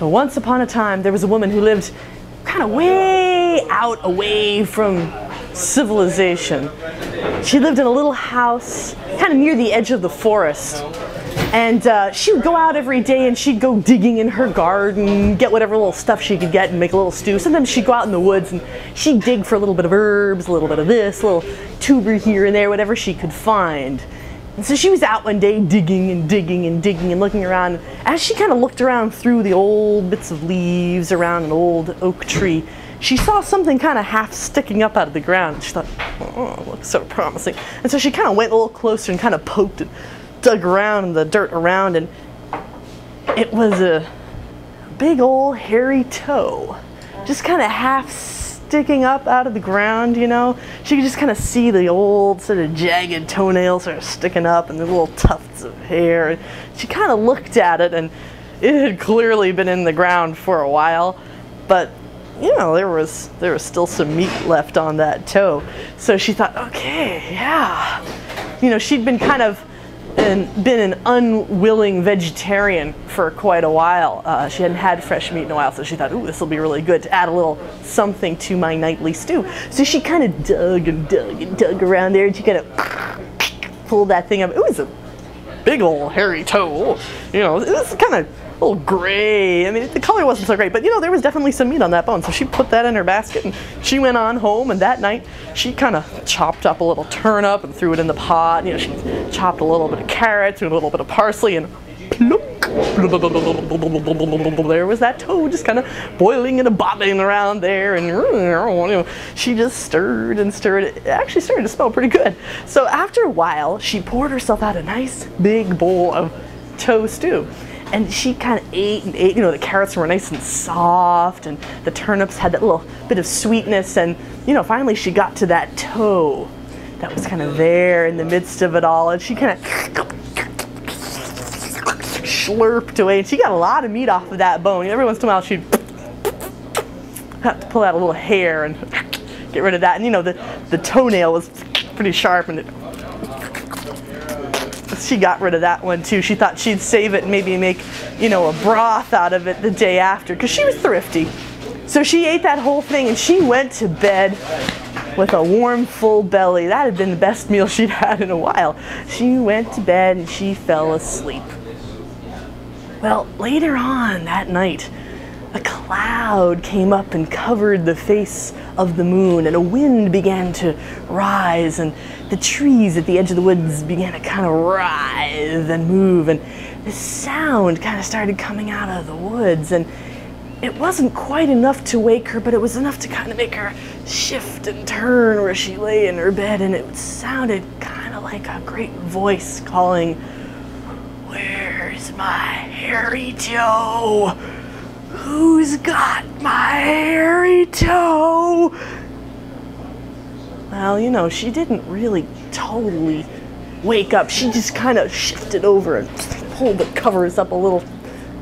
So once upon a time, there was a woman who lived kind of way out away from civilization. She lived in a little house kind of near the edge of the forest. And she would go out every day and she'd go digging in her garden, get whatever little stuff she could get and make a little stew. Sometimes she'd go out in the woods and she'd dig for a little bit of herbs, a little bit of this, a little tuber here and there, whatever she could find. And so she was out one day digging and digging and digging and looking around. As she kind of looked around through the old bits of leaves around an old oak tree, she saw something kind of half sticking up out of the ground. She thought, oh, it looks so promising. And so she kind of went a little closer and kind of poked and dug around in the dirt around, and it was a big old hairy toe, just kind of half sticking up out of the ground, you know. She could just kind of see the old sort of jagged toenails sort of sticking up and the little tufts of hair. And she kind of looked at it, and it had clearly been in the ground for a while, but you know, there was still some meat left on that toe. So she thought, okay, yeah. You know, she'd been kind of been an unwilling vegetarian for quite a while. She hadn't had fresh meat in a while, so she thought, ooh, this will be really good to add a little something to my nightly stew. So she kind of dug and dug and dug around there, and she kind of pulled that thing up. It was a big old hairy toe. You know, it was kind of a little gray. I mean, the color wasn't so great, but you know, there was definitely some meat on that bone. So she put that in her basket and she went on home, and that night she kind of chopped up a little turnip and threw it in the pot. You know, she chopped a little bit of carrots and a little bit of parsley, and plunk, there was that toe just kind of boiling and bobbing around there, and you know, she just stirred and stirred. It actually started to smell pretty good. So after a while, she poured herself out a nice big bowl of toe stew. And she kind of ate and ate. You know, the carrots were nice and soft, and the turnips had that little bit of sweetness. And, you know, finally she got to that toe that was kind of there in the midst of it all. And she kind of slurped away. And she got a lot of meat off of that bone. Every once in a while she'd have to pull out a little hair and get rid of that. And, you know, the toenail was pretty sharp, and she got rid of that one too. She thought she'd save it and maybe make, you know, a broth out of it the day after, because she was thrifty. So she ate that whole thing and she went to bed with a warm, full belly. That had been the best meal she'd had in a while. She went to bed and she fell asleep. Well, later on that night, a cloud came up and covered the face of the moon, and a wind began to rise, and the trees at the edge of the woods began to kind of writhe and move, and this sound kind of started coming out of the woods, and it wasn't quite enough to wake her, but it was enough to kind of make her shift and turn where she lay in her bed, and it sounded kind of like a great voice calling, "Where's my hairy toe? Who's got my hairy toe?" Well, you know, she didn't really totally wake up. She just kind of shifted over and pulled the covers up a little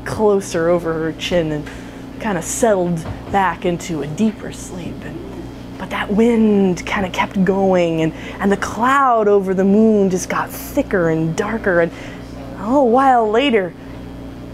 closer over her chin and kind of settled back into a deeper sleep. But that wind kind of kept going, and the cloud over the moon just got thicker and darker, and a little while later,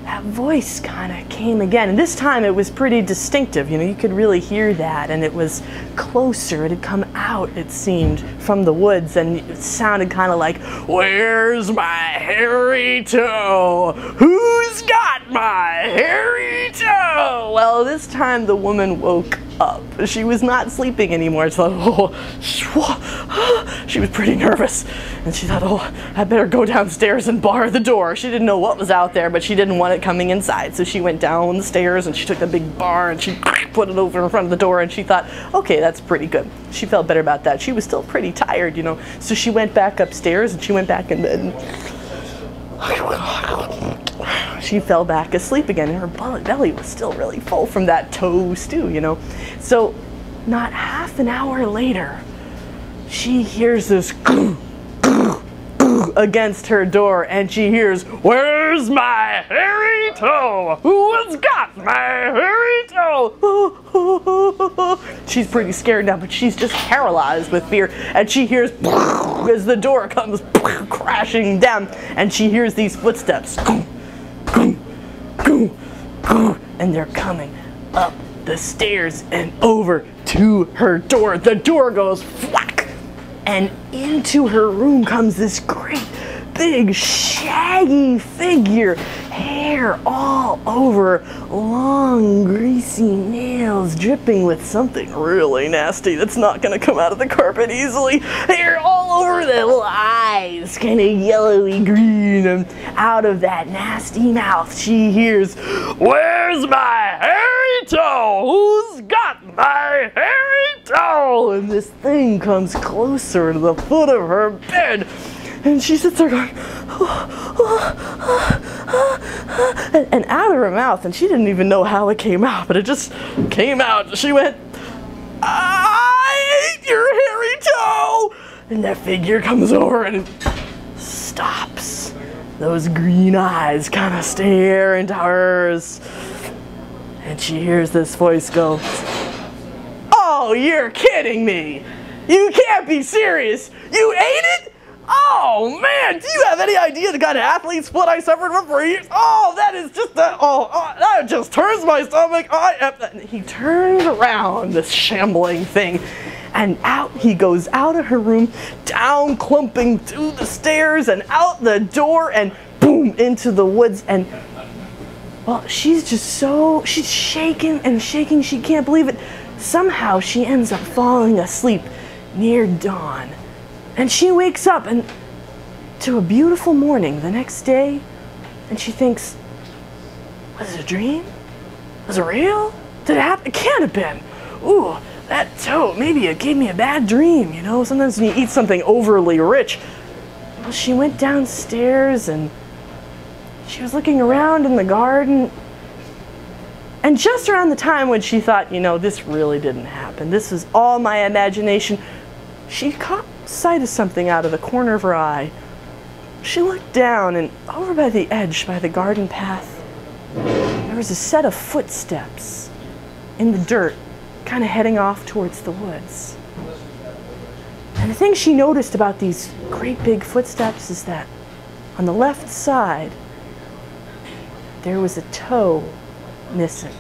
that voice kind of came again, and this time it was pretty distinctive. You know, you could really hear that, and it was closer. It had come out, it seemed, from the woods, and it sounded kind of like, "Where's my hairy toe? Who's got my hairy toe?" Well, this time the woman woke up. She was not sleeping anymore. So, she was pretty nervous, and she thought, "Oh, I better go downstairs and bar the door." She didn't know what was out there, but she didn't want it coming inside. So she went down the stairs and she took the big bar and she put it over in front of the door, and she thought, okay, that's pretty good. She felt better about that. She was still pretty tired, you know. So she went back upstairs and she went back in bed. She fell back asleep again, and her belly was still really full from that toe stew, you know. So not half an hour later, she hears this against her door, and she hears, "Where's my hairy toe? Who has got my hairy toe?" She's pretty scared now, but she's just paralyzed with fear, and she hears as the door comes crashing down, and she hears these footsteps. and they're coming up the stairs and over to her door. The door goes whack, and into her room comes this great big shaggy figure, hair all over, long greasy nails dripping with something really nasty that's not going to come out of the carpet easily, hair all over the little eyes, kind of yellowy green, and out of that nasty mouth she hears, "Where's my hairy toe? Who's got my hairy toe?" And this thing comes closer to the foot of her bed. And she sits there going, and out of her mouth, and she didn't even know how it came out, but it just came out. She went, "I ate your hairy toe!" And that figure comes over and stops. Those green eyes kind of stare into hers. And she hears this voice go, "Oh, you're kidding me! You can't be serious! You ate it? Oh man, do you have any idea the kind of athlete's foot I suffered from for years? Oh, that is just that just turns my stomach." He turns around, this shambling thing, and out he goes out of her room, down clumping through the stairs and out the door and boom into the woods. And well, she's shaking and shaking. She can't believe it. Somehow she ends up falling asleep near dawn. And she wakes up and to a beautiful morning the next day, and she thinks, was it a dream? Was it real? Did it happen? It can't have been. Ooh, that toe, maybe it gave me a bad dream, you know? Sometimes when you eat something overly rich. Well, she went downstairs and she was looking around in the garden, and just around the time when she thought, you know, this really didn't happen, this was all my imagination, she caught sight of something out of the corner of her eye. She looked down, and over by the edge, by the garden path, there was a set of footsteps in the dirt, kind of heading off towards the woods. And the thing she noticed about these great big footsteps is that on the left side, there was a toe missing.